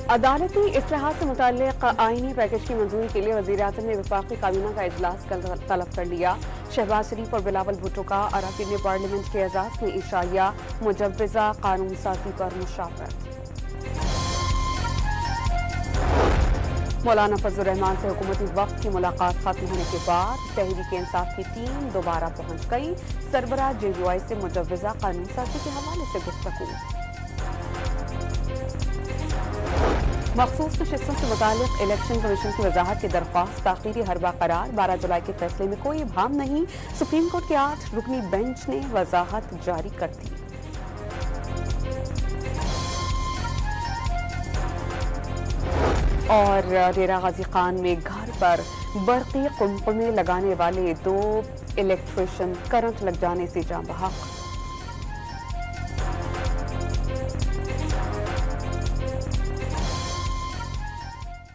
عدالتی اصلاحات سے متعلق آئینی پیکج کی منظوری کے لیے وزیراعظم نے وفاقی کابینہ کا اجلاس طلب کر لیا۔ شہباز شریف اور بلاول بھٹو کا اراکین پارلیمنٹ کے اعزاز میں عشائیہ مجوزہ قانون سازی پر مشاورت۔ مولانا فضل الرحمان سے حکومتی وقت کی ملاقات ختم ہونے کے بعد تحریک انصاف کی ٹیم دوبارہ پہنچ گئی۔ سربراہ JUI سے مجوزہ قانون سازی کے حوالے سے گفتگو۔ مخصوص نشستوں سے متعلق الیکشن کمیشن کی وضاحت کی درخواست تاخیری حربہ قرار۔ 12 جولائی کے فیصلے میں کوئی ابہام نہیں، سپریم کورٹ کے 8 رکنی بینچ نے وضاحت جاری کر دی۔ اور ڈیرہ غازی خان میں گھر پر برقی قمقمے لگانے والے 2 الیکٹریشین کرنٹ لگ جانے سے جاں بحق۔